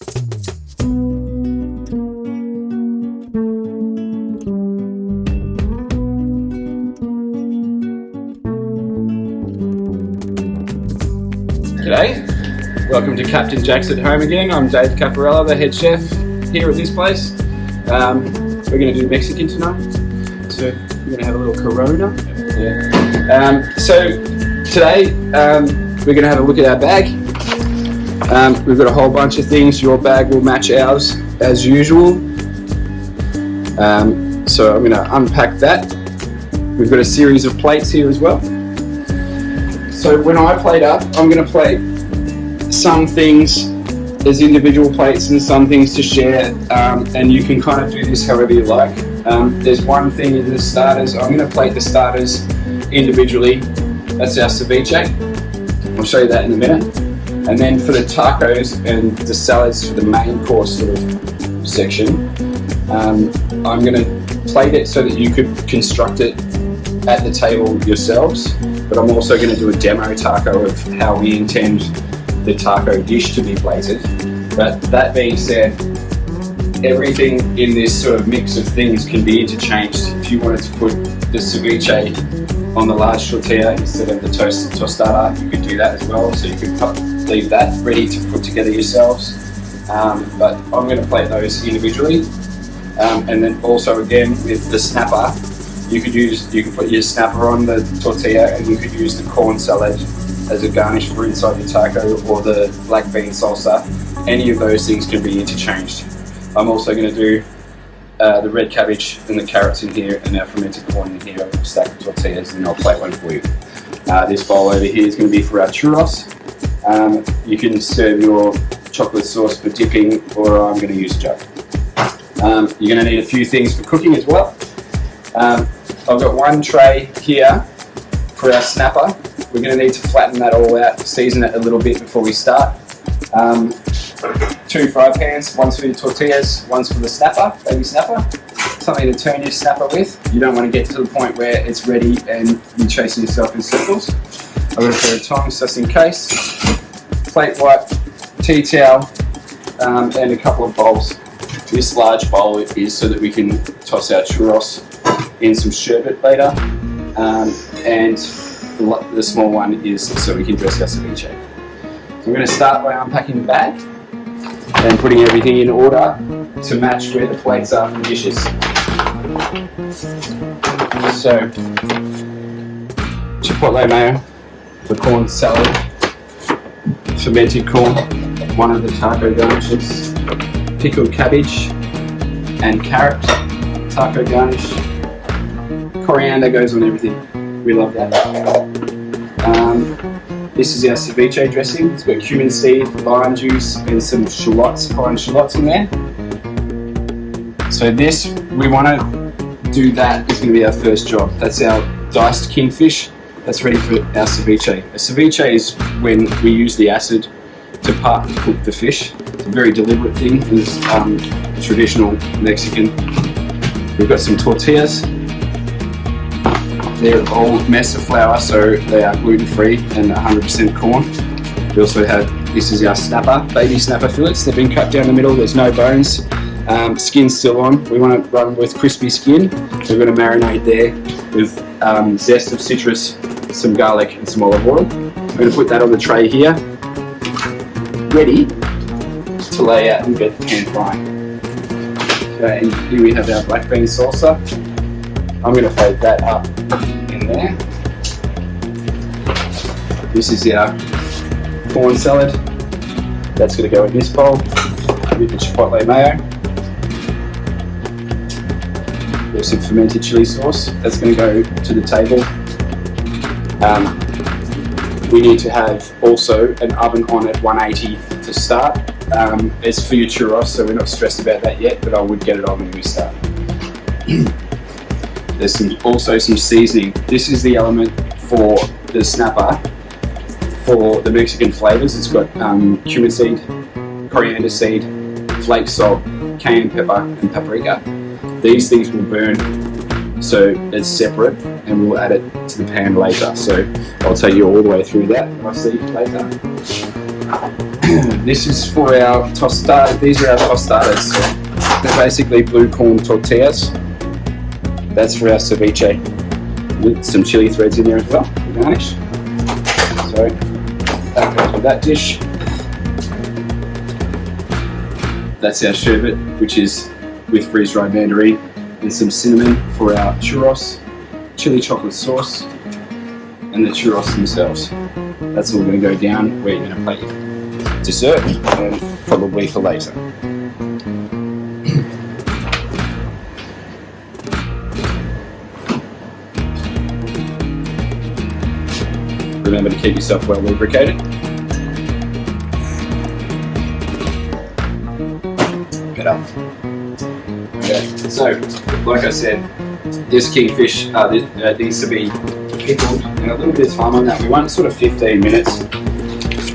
G'day, welcome to Captain Jack's at Home again. I'm Dave Cafarella, the head chef here at this place. We're going to do Mexican tonight, so we're going to have a little Corona. Yeah. So today we're going to have a look at our bag. We've got a whole bunch of things. Your bag will match ours as usual. So I'm going to unpack that. We've got a series of plates here as well. So when I plate up, I'm going to plate some things as individual plates and some things to share, and you can kind of do this however you like. There's one thing in the starters. I'm going to plate the starters individually. That's our ceviche. I'll show you that in a minute. And then for the tacos and the salads for the main course sort of section, I'm going to plate it so that you could construct it at the table yourselves. But I'm also going to do a demo taco of how we intend the taco dish to be plated. But that being said, everything in this sort of mix of things can be interchanged. If you wanted to put the ceviche on the large tortilla instead of the toasted tostada, you could do that as well. So you could leave that ready to put together yourselves. But I'm going to plate those individually. And then also again with the snapper, you can put your snapper on the tortilla, and you could use the corn salad as a garnish for inside your taco, or the black bean salsa. Any of those things can be interchanged. I'm also going to do the red cabbage and the carrots in here, and our fermented corn in here. I'll stack the tortillas and I'll plate one for you. This bowl over here is going to be for our churros. You can serve your chocolate sauce for dipping, or I'm going to use a jug. You're going to need a few things for cooking as well. I've got one tray here for our snapper. We're going to need to flatten that all out, season it a little bit before we start. 2 fry pans, one's for your tortillas, one's for the snapper, baby snapper. Something to turn your snapper with. You don't want to get to the point where it's ready and you're chasing yourself in circles. I've got a pair of tongs just in case. Plate wipe, tea towel, and a couple of bowls. This large bowl is so that we can toss our churros in some sherbet later, and the small one is so we can dress our ceviche. So I'm going to start by unpacking the bag and putting everything in order to match where the plates are for dishes. So, chipotle mayo for corn salad, fermented corn, one of the taco garnishes, pickled cabbage and carrot taco garnish. Coriander goes on everything. We love that. This is our ceviche dressing. It's got cumin seed, lime juice, and some shallots, fine shallots in there. So this, we want to do that. It's going to be our first job. That's our diced kingfish. That's ready for our ceviche. A ceviche is when we use the acid to partly cook the fish. It's a very deliberate thing. It's traditional Mexican. We've got some tortillas. They're all mesa flour, so they are gluten-free and 100% corn. We also have, this is our snapper, baby snapper fillets. They've been cut down the middle, there's no bones. Skin's still on. We want to run with crispy skin, so we're going to marinate there with zest of citrus, some garlic and some olive oil. We're going to put that on the tray here, ready to lay out and get pan frying. Okay, and here we have our black bean salsa. I'm going to fold that up in there. This is our corn salad. That's going to go in this bowl with the chipotle mayo. There's some fermented chili sauce. That's going to go to the table. We need to have also an oven on at 180 to start. It's for your churros, so we're not stressed about that yet, but I would get it on when we start. There's also some seasoning. This is the element for the snapper for the Mexican flavors. It's got cumin seed, coriander seed, flake salt, cayenne pepper, and paprika. These things will burn, so it's separate, and we'll add it to the pan later. So I'll take you all the way through that. I'll see you later. this is for our tostada. These are our tostadas. They're basically blue corn tortillas. That's for our ceviche. With some chili threads in there as well for garnish. So that goes with that dish. That's our sherbet, which is with freeze-dried mandarin and some cinnamon for our churros, chili chocolate sauce, and the churros themselves. That's all going to go down where you're going to plate your dessert and probably for later. Remember to keep yourself well lubricated. Get up. Okay, so like I said, this kingfish needs to be pickled, and a little bit of time on that. We want sort of 15 minutes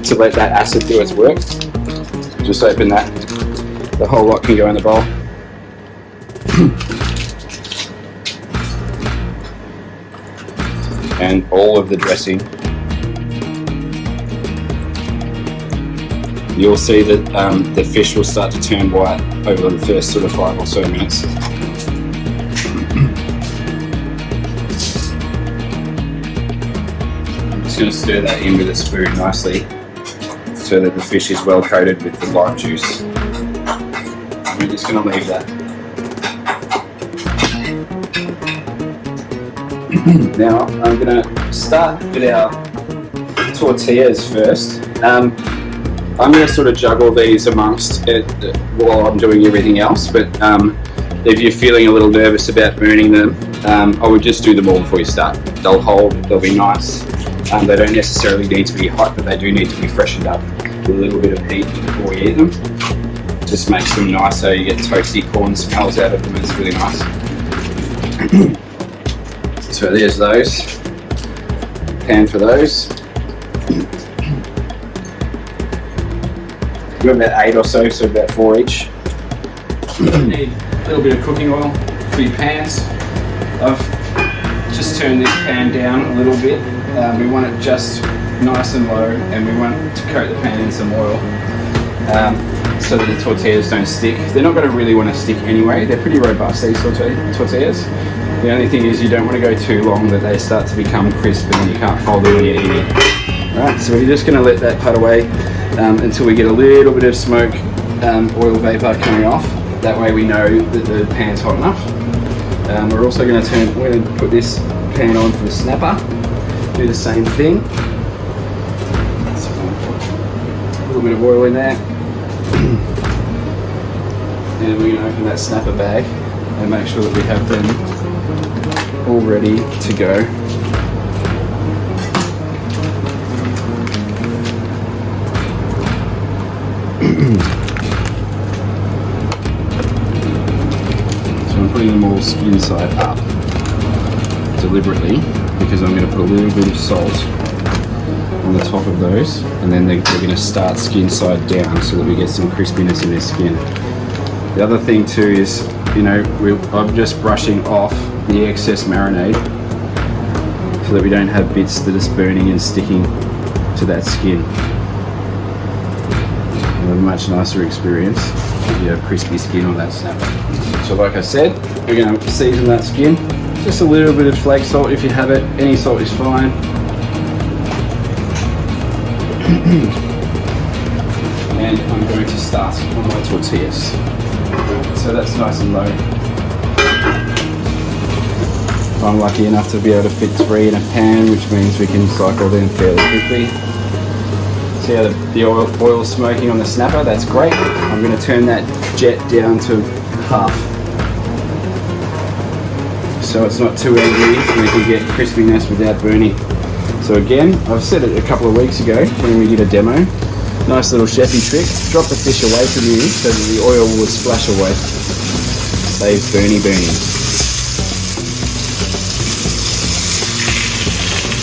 to let that acid do its work. Just open that. The whole lot can go in the bowl. And all of the dressing. You'll see that the fish will start to turn white over the first sort of 5 or so minutes. I'm just going to stir that in with a spoon nicely so that the fish is well coated with the lime juice. We're just going to leave that. Now I'm going to start with our tortillas first. I'm going to sort of juggle these amongst it while I'm doing everything else, but if you're feeling a little nervous about burning them, I would just do them all before you start. They'll hold, they'll be nice. They don't necessarily need to be hot, but they do need to be freshened up with a little bit of heat before you eat them. Just makes them nice, so you get toasty corn smells out of them. It's really nice. So there's those. Pan for those. We've got about 8 or so, so about 4 each. Need a little bit of cooking oil for your pans. I've just turned this pan down a little bit. We want it just nice and low, and we want to coat the pan in some oil so that the tortillas don't stick. They're not going to really want to stick anyway. They're pretty robust, these tortillas. The only thing is you don't want to go too long that they start to become crisp and you can't fold them when you eat it. Right, so we're just going to let that put away until we get a little bit of smoke, oil vapor coming off. That way we know that the pan's hot enough. We're also going to put this pan on for the snapper. Do the same thing. So a little bit of oil in there. And we're going to open that snapper bag and make sure that we have them all ready to go. So I'm putting them all skin side up deliberately because I'm going to put a little bit of salt on the top of those, and then they're going to start skin side down so that we get some crispiness in their skin. The other thing too is, I'm just brushing off the excess marinade so that we don't have bits that are burning and sticking to that skin. A much nicer experience if you have crispy skin on that snapper. So like I said, we're going to season that skin. Just a little bit of flake salt if you have it. Any salt is fine. And I'm going to start on my tortillas. So that's nice and low. I'm lucky enough to be able to fit 3 in a pan, which means we can cycle them fairly quickly. See how the oil is smoking on the snapper? That's great. I'm going to turn that jet down to half, so it's not too angry and we can get crispiness without burning. So again, I've said it a couple of weeks ago when we did a demo. Nice little chefy trick. Drop the fish away from you so that the oil will splash away. Saves burning.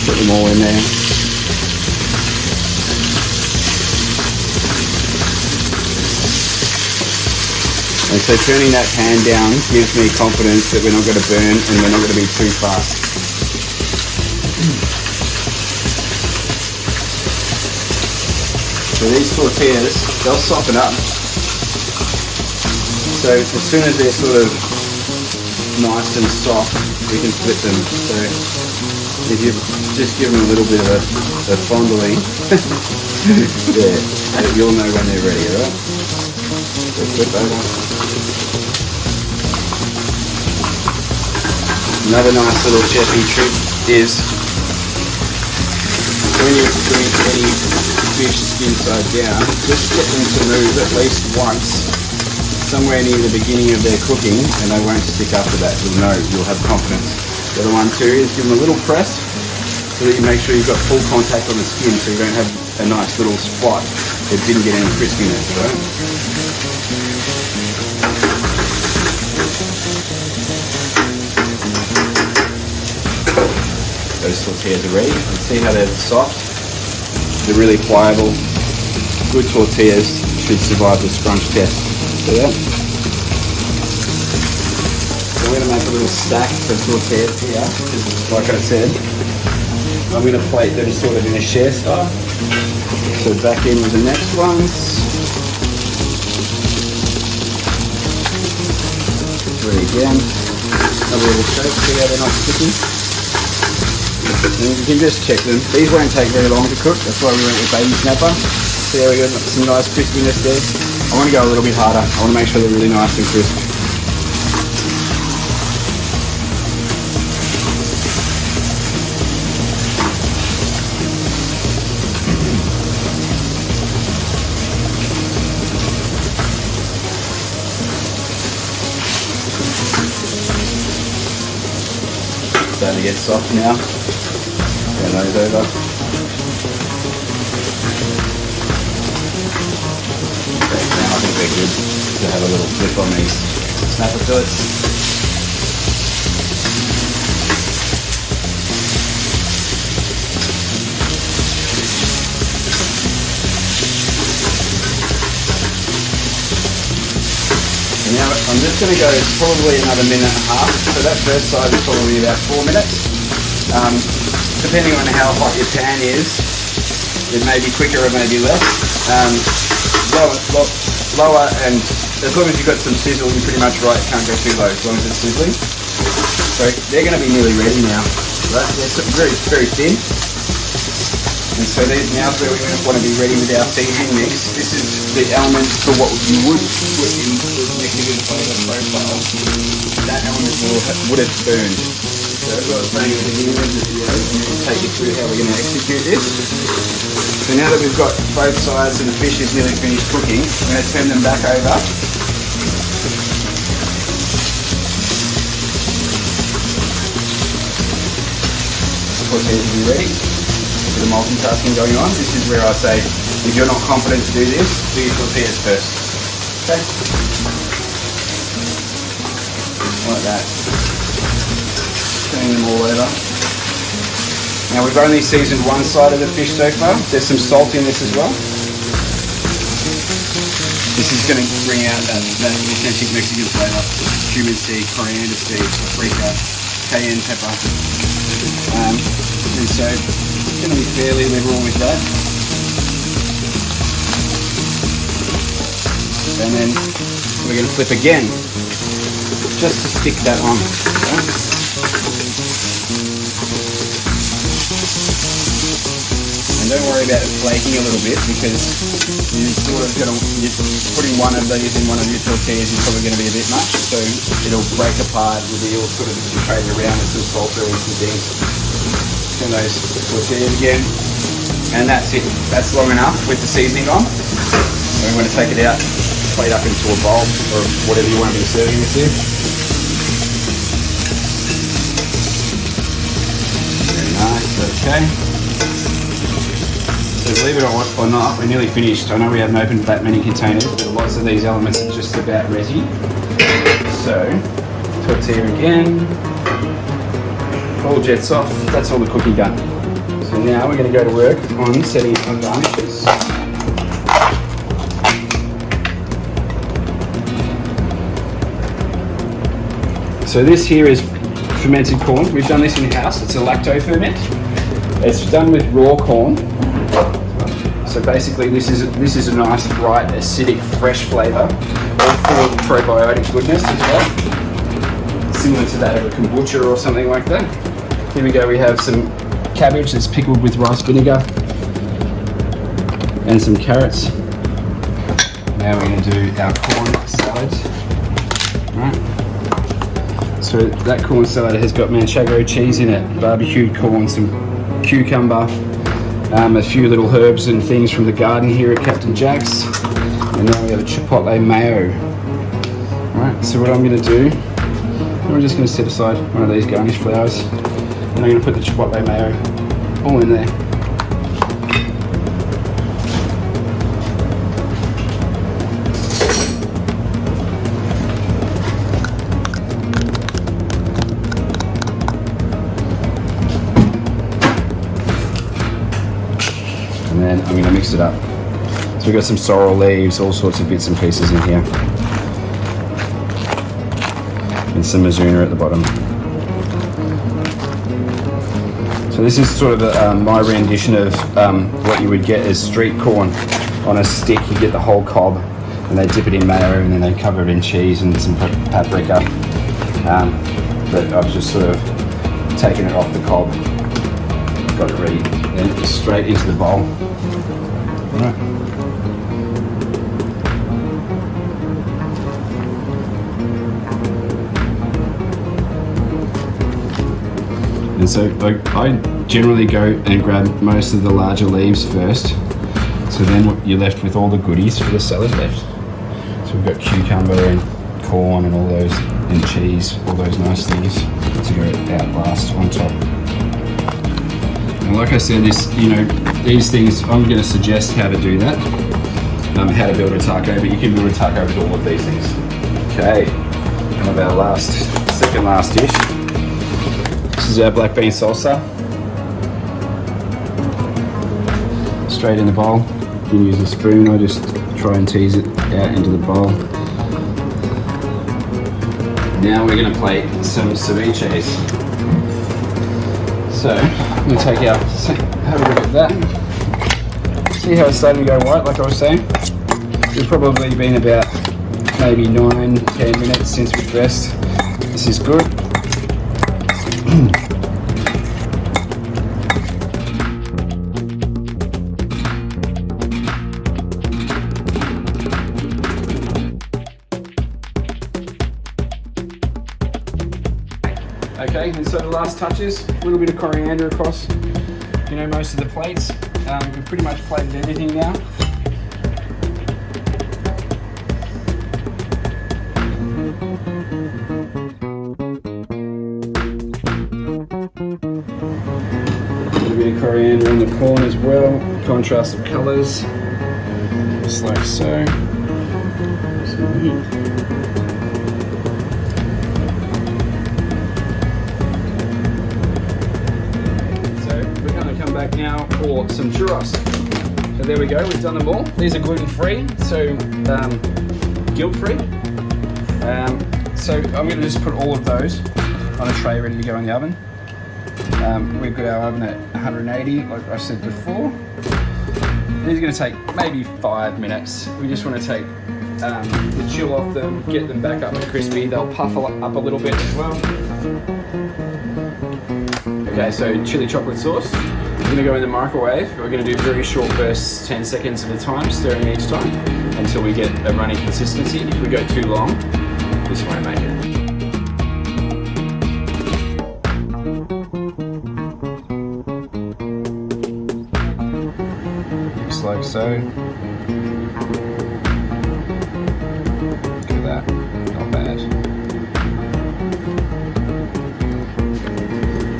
Put them all in there. And so turning that pan down gives me confidence that we're not going to burn and we're not going to be too fast. So these tortillas, they'll soften up. So as soon as they're sort of nice and soft, we can flip them. So if you just give them a little bit of a fondling, yeah, you'll know when they're ready, alright? So flip over. Another nice little chefy trick is when you're doing any fish skin side down, just get them to move at least once somewhere near the beginning of their cooking, and they won't stick after that. You'll know, you'll have confidence. The other one too is give them a little press so that you make sure you've got full contact on the skin, so you don't have a nice little spot that didn't get any crispiness, right? Those tortillas are ready. You can see how they're soft. They're really pliable. Good tortillas should survive the scrunch test. See that? So we're going to make a little stack of tortillas here. Like I said, I'm going to plate them sort of in a share style. So back in with the next ones. Ready again. Another little shake. See how they're not sticky? And you can just check them. These won't take very long to cook. That's why we went with baby snapper. See how we got some nice crispiness there. I want to go a little bit harder. I want to make sure they're really nice and crisp. Starting to get soft now. Turn those over. Okay, now I think they're good to have a little flip on these snapper fillets. And now I'm just going to go probably another minute and a half. So that first side is probably about 4 minutes. Depending on how hot your pan is, it may be quicker or maybe less. Lower, and as long as you've got some sizzle, you're pretty much right. Can't go too low as long as it's sizzling. So they're going to be nearly ready now. Right? They're very, very thin. And so now's where we want to be ready with our seasoning mix. This is the elements for what you would put in the Mexican flavor profile. That element would have burned. So as I was saying at the beginning of the video, I'm going to take you through how we're going to execute this. So now that we've got both sides and the fish is nearly finished cooking, I'm going to turn them back over. Tortillas will be ready. A bit of multitasking going on. This is where I say, if you're not confident to do this, do your tortillas first. Okay? Like that. Turning them all over. Now we've only seasoned one side of the fish so far. There's some salt in this as well. This is going to bring out that authentic Mexican flavour. Cumin seed, coriander seed, paprika, cayenne pepper. And so it's going to be fairly liberal with that. And then we're going to flip again, just to stick that on. Okay? And don't worry about it flaking a little bit, because you're putting one of these in one of your tortillas is probably going to be a bit much, so it'll break apart with the oil sort of trade around with some salt or some things. Turn those tortillas again, and that's it. That's long enough with the seasoning on. And we want to take it out, plate up into a bowl or whatever you want to be serving this in. Very nice. Okay. So believe it or not, we're nearly finished. I know we haven't opened that many containers, but lots of these elements are just about ready. So, tortilla again, all jets off. That's all the cooking done. So now we're going to go to work on setting some garnishes. So this here is fermented corn. We've done this in-house. It's a lacto ferment. It's done with raw corn. So basically this is a nice, bright, acidic, fresh flavour, all full of probiotic goodness as well. Similar to that of a kombucha or something like that. Here we go, we have some cabbage that's pickled with rice vinegar and some carrots. Now we're going to do our corn salad. Right. So that corn salad has got manchego cheese in it, barbecued corn, some cucumber, a few little herbs and things from the garden here at Captain Jack's, and then we have a chipotle mayo. Right, so what I'm going to do, I'm just going to set aside one of these garnish flowers, and I'm going to put the chipotle mayo all in there. And then I'm going to mix it up. So we've got some sorrel leaves, all sorts of bits and pieces in here. And some mizuna at the bottom. So this is sort of my rendition of what you would get as street corn on a stick. You get the whole cob and they dip it in mayo and then they cover it in cheese and some paprika. But I've just sort of taken it off the cob, got it ready, then straight into the bowl. Right. And so I generally go and grab most of the larger leaves first, so then you're left with all the goodies for the salad left. So we've got cucumber and corn and all those, and cheese, all those nice things to go out last on top. And like I said, these things, I'm going to suggest how to do that, how to build a taco, but you can build a taco with all of these things. Okay, one of our second last dish. This is our black bean salsa. Straight in the bowl. You can use a spoon, I just try and tease it out into the bowl. Now we're going to plate some ceviches. So, I'm going to have a look at that. See how it's starting to go white, like I was saying? It's probably been about maybe 9-10 minutes since we dressed. This is good. Okay, and so the last touches, a little bit of coriander across, most of the plates. We've pretty much plated everything now. A little bit of coriander on the corn as well, contrast of colours, just like so. Back now for some churros. So there we go, we've done them all. These are gluten-free, so guilt-free. So I'm going to just put all of those on a tray ready to go in the oven. We've got our oven at 180, like I said before. These are going to take maybe 5 minutes. We just want to take the chill off them, get them back up and crispy. They'll puff up a little bit as well. Okay, so chili chocolate sauce. We're going to go in the microwave. We're going to do very short bursts, 10 seconds at a time, stirring each time until we get a runny consistency. If we go too long, this won't make it. Just like so. Look at that, not bad.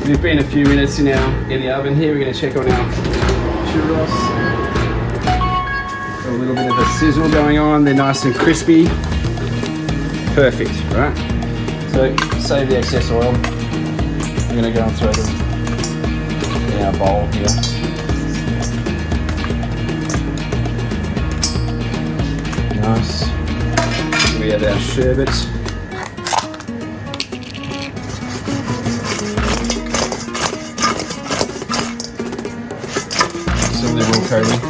We've been a few minutes in the oven here. We're going to check on our churros. Got a little bit of a sizzle going on. They're nice and crispy. Perfect, right? So save the excess oil. I'm going to go and throw them in our bowl here. Nice. Here we have our sherbet. Liberal coating.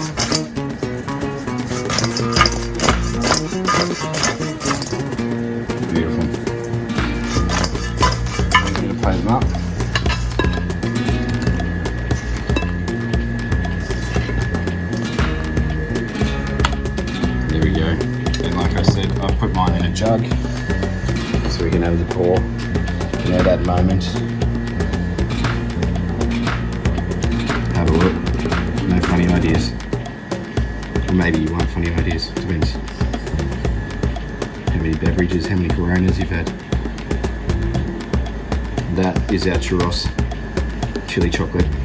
open them up. There we go. And like I said, I've put mine in a jug so we can have the pour. You know, that moment. Have a look. No funny ideas. Or maybe you want funny ideas. Depends. How many beverages, how many Coronas you've had. That is our churros chili chocolate.